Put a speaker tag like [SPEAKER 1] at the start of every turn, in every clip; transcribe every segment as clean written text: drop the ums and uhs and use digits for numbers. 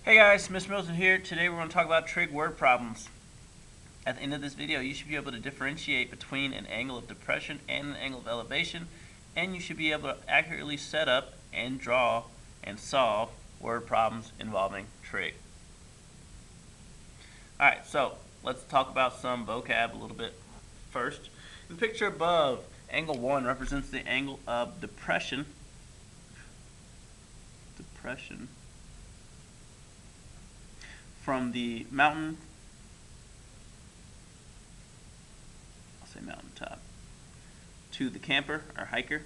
[SPEAKER 1] Hey guys, Mr. Milton here. Today we're going to talk about trig word problems. At the end of this video, you should be able to differentiate between an angle of depression and an angle of elevation, and you should be able to accurately set up and draw and solve word problems involving trig. Alright, so let's talk about some vocab a little bit first. In the picture above, angle 1 represents the angle of depression. From the mountain, I'll say mountaintop, to the camper or hiker.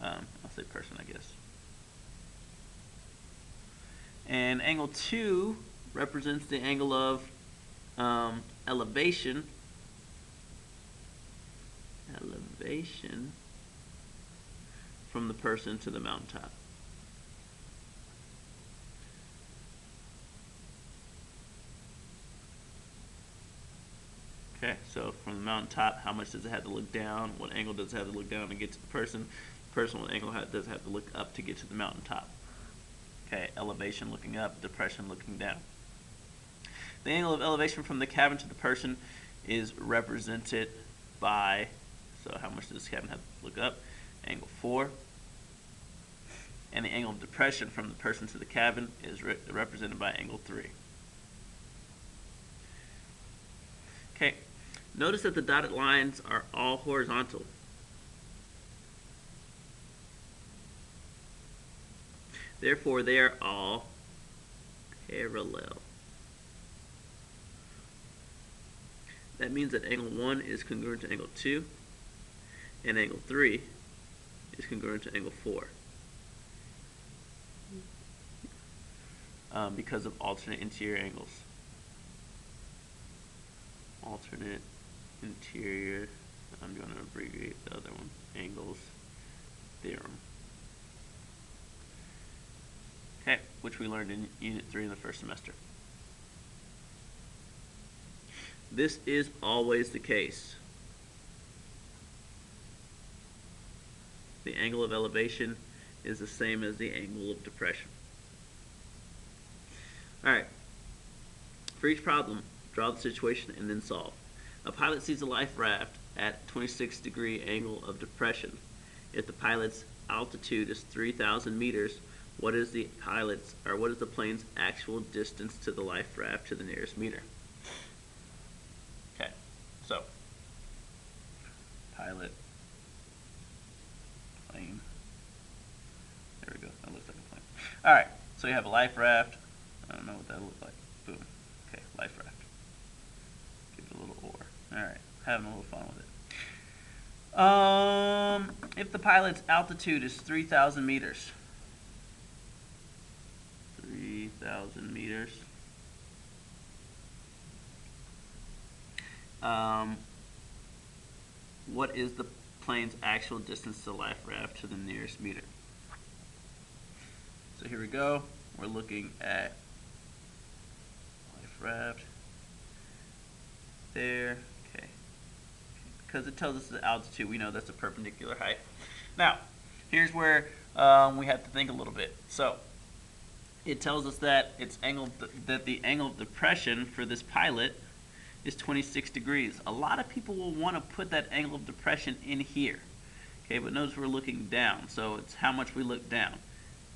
[SPEAKER 1] I'll say person, I guess. And angle 2 represents the angle of elevation from the person to the mountaintop. Okay, so from the mountaintop, how much does it have to look down? What angle does it have to look down to get to the person? The person, what angle does it have to look up to get to the mountaintop? Okay, elevation looking up, depression looking down. The angle of elevation from the cabin to the person is represented by, so how much does this cabin have to look up? Angle 4. And the angle of depression from the person to the cabin is represented by angle 3. Okay, notice that the dotted lines are all horizontal. Therefore, they are all parallel. That means that angle 1 is congruent to angle 2, and angle 3 is congruent to angle 4. Because of alternate interior angles. Alternate interior, I'm going to abbreviate the other one, angles theorem. Okay, which we learned in Unit 3 in the first semester. This is always the case. The angle of elevation is the same as the angle of depression. Alright, for each problem, draw the situation and then solve. A pilot sees a life raft at 26-degree angle of depression. If the pilot's altitude is 3,000 meters, what is the plane's actual distance to the life raft to the nearest meter? Okay, so pilot, plane. There we go. That looks like a plane. All right, so you have a life raft. I don't know what that looks like. Boom. Okay, life raft. Give it a little oar. Alright, having a little fun with it. If the pilot's altitude is 3,000 meters. 3,000 meters. What is the plane's actual distance to the life raft to the nearest meter? So here we go. We're looking at life raft there. Okay, because it tells us the altitude, we know that's a perpendicular height. Now, here's where we have to think a little bit. So it tells us that the angle of depression for this pilot is 26 degrees. A lot of people will want to put that angle of depression in here. Okay, but notice we're looking down, so it's how much we look down.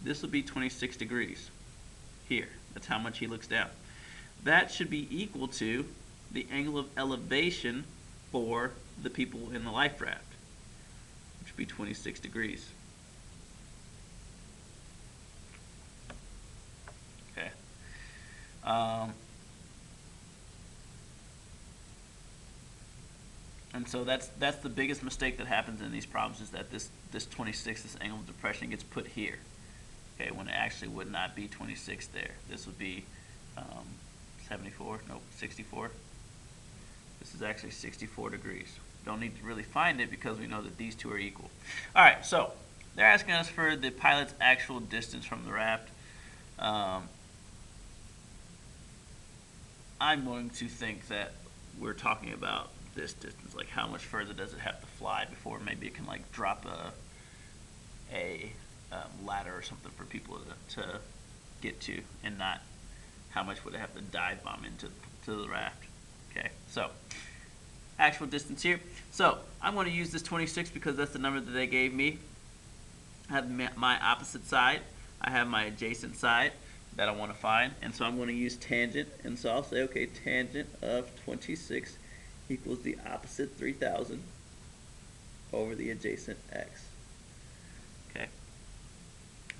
[SPEAKER 1] This will be 26 degrees here. That's how much he looks down. That should be equal to the angle of elevation for the people in the life raft, which would be 26 degrees. Okay. And so that's the biggest mistake that happens in these problems, is that this 26, this angle of depression, gets put here. Okay, when it actually would not be 26 there. This would be 74, nope, 64. This is actually 64 degrees. Don't need to really find it because we know that these two are equal. All right, so they're asking us for the pilot's actual distance from the raft. I'm going to think that we're talking about this distance, like how much further does it have to fly before maybe it can like drop a ladder or something for people to get to, and not how much would it have to dive bomb into the raft. Okay, so actual distance here. So I'm going to use this 26 because that's the number that they gave me. I have my opposite side. I have my adjacent side that I want to find, and so I'm going to use tangent, and so I'll say, okay, tangent of 26 equals the opposite 3,000 over the adjacent x. Okay,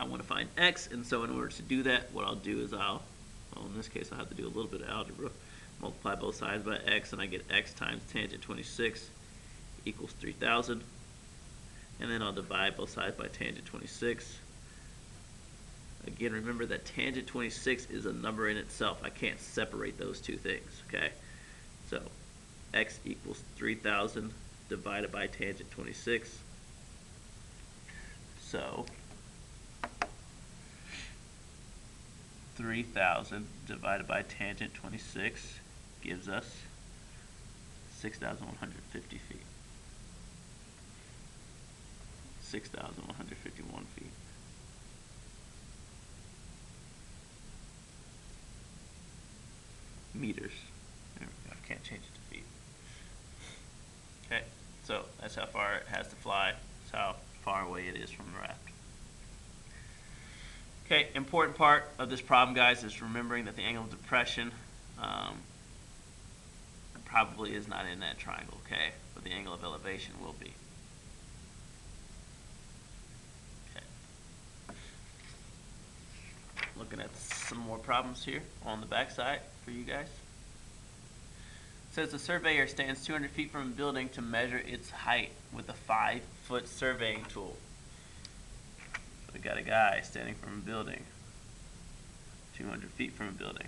[SPEAKER 1] I want to find x, and so in order to do that, what I'll do is well, in this case I'll have to do a little bit of algebra, multiply both sides by x, and I get x times tangent 26 equals 3,000, and then I'll divide both sides by tangent 26. Again, remember that tangent 26 is a number in itself. I can't separate those two things, okay? So x equals 3,000 divided by tangent 26. So 3,000 divided by tangent 26 gives us 6,150 feet. 6,151 feet. Meters. There we go. I can't change it to feet. Okay, so that's how far it has to fly. That's how far away it is from the raft. Okay, important part of this problem, guys, is remembering that the angle of depression probably is not in that triangle, okay? But the angle of elevation will be. Okay. Looking at some more problems here on the back side for you guys. It says the surveyor stands 200 feet from a building to measure its height with a 5-foot surveying tool. So we got a guy standing from a building, 200 feet from a building.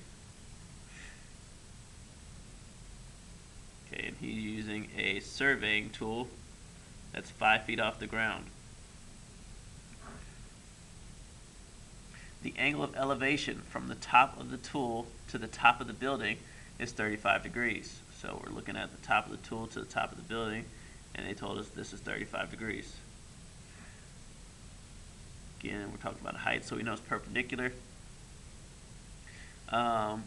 [SPEAKER 1] Okay, and he's using a surveying tool that's 5 feet off the ground. The angle of elevation from the top of the tool to the top of the building is 35 degrees. So we're looking at the top of the tool to the top of the building, and they told us this is 35 degrees. Again, we're talking about height, so we know it's perpendicular. How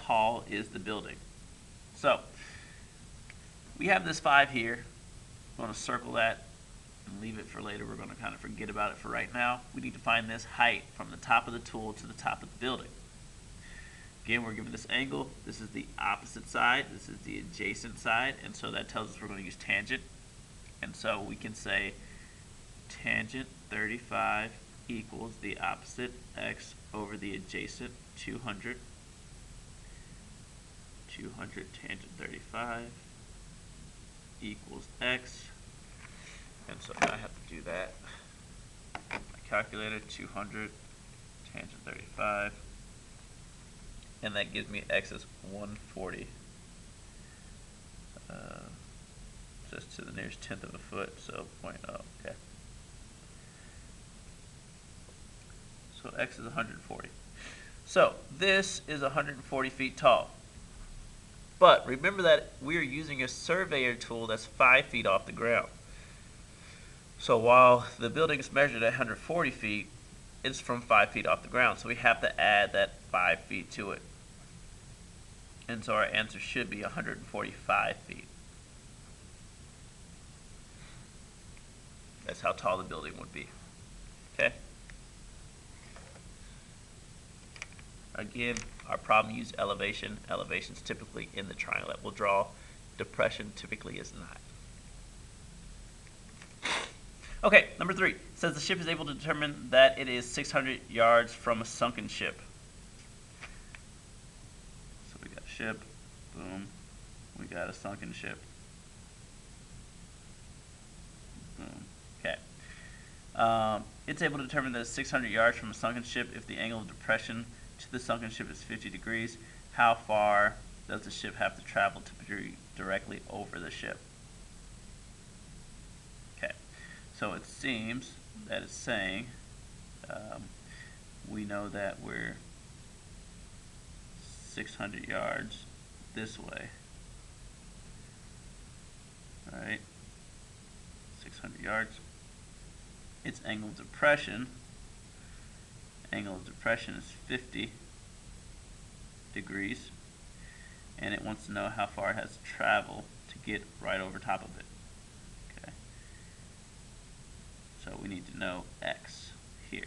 [SPEAKER 1] tall is the building? So we have this 5 here. I'm going to circle that and leave it for later. We're going to kind of forget about it for right now. We need to find this height from the top of the tool to the top of the building. Again, we're given this angle. This is the opposite side. This is the adjacent side. And so that tells us we're going to use tangent. And so we can say tangent 35 equals the opposite x over the adjacent 200. 200 tangent 35 equals x. And so I have to do that. My calculator, 200 tangent 35. And that gives me x is 140. Just to the nearest tenth of a foot, so 0.0, okay. So x is 140. So this is 140 feet tall. But remember that we are using a surveyor tool that's 5 feet off the ground. So while the building is measured at 140 feet, it's from 5 feet off the ground. So we have to add that 5 feet to it. And so our answer should be 145 feet. That's how tall the building would be. Okay? Again, our problem used elevation. Elevation's typically in the triangle that we'll draw. Depression typically is not. Okay, number 3. It says the ship is able to determine that it is 600 yards from a sunken ship. So we got a ship, boom. We got a sunken ship. Boom. Okay. It's able to determine that it's 600 yards from a sunken ship if the angle of depression to the sunken ship is 50 degrees. How far does the ship have to travel to be directly over the ship? Okay. So it seems that it's saying we know that we're 600 yards this way. All right, 600 yards. its angle of depression. Angle of depression is 50 degrees, and it wants to know how far it has to travel to get right over top of it. Okay. So we need to know x here.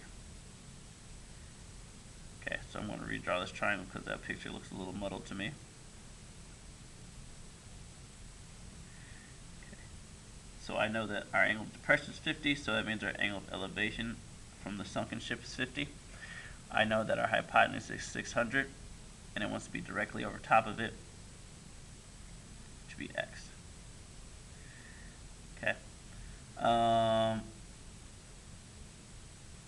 [SPEAKER 1] Okay, so I'm going to redraw this triangle because that picture looks a little muddled to me. Okay. So I know that our angle of depression is 50, so that means our angle of elevation from the sunken ship is 50. I know that our hypotenuse is 600, and it wants to be directly over top of it, which should be x. Okay.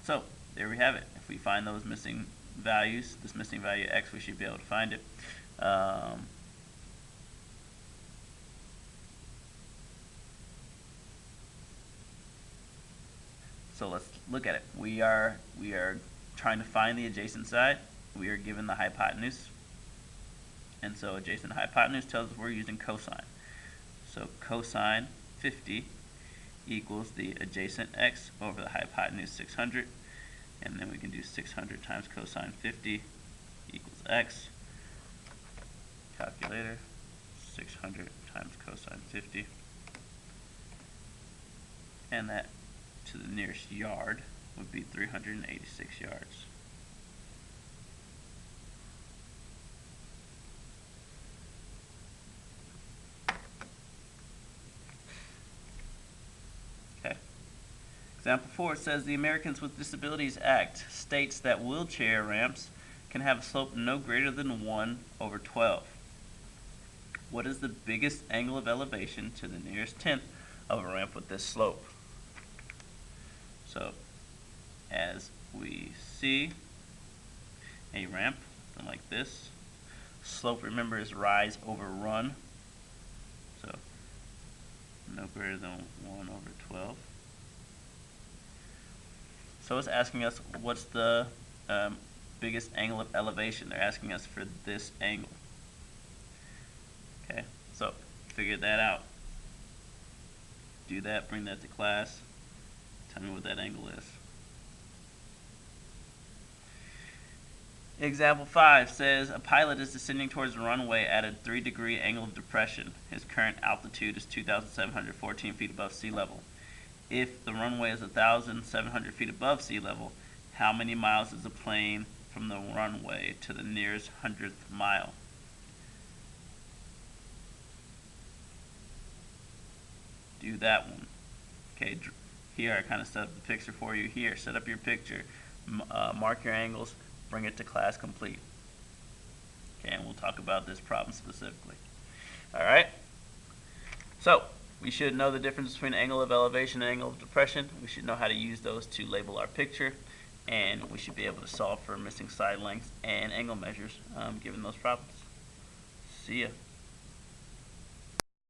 [SPEAKER 1] So there we have it. If we find those missing values, this missing value x, we should be able to find it. So let's look at it. We are trying to find the adjacent side. We are given the hypotenuse, and so adjacent hypotenuse tells us we're using cosine. So cosine 50 equals the adjacent x over the hypotenuse 600, and then we can do 600 times cosine 50 equals x. Calculator, 600 times cosine 50, and that to the nearest yard would be 386 yards. Okay. Example 4 says the Americans with Disabilities Act states that wheelchair ramps can have a slope no greater than 1/12. What is the biggest angle of elevation to the nearest tenth of a ramp with this slope? So, as we see a ramp like this, slope, remember, is rise over run. So, no greater than 1/12. So it's asking us what's the biggest angle of elevation. They're asking us for this angle. Okay, so figure that out. Do that, bring that to class. Tell me what that angle is. Example 5 says a pilot is descending towards the runway at a 3-degree angle of depression. His current altitude is 2,714 feet above sea level. If the runway is 1,700 feet above sea level, how many miles is the plane from the runway to the nearest 100th mile? Do that one. Okay, here I kind of set up the picture for you. Here, set up your picture, mark your angles, bring it to class complete. Okay, and we'll talk about this problem specifically. All right. So we should know the difference between angle of elevation and angle of depression. We should know how to use those to label our picture, and we should be able to solve for missing side lengths and angle measures given those problems. See ya.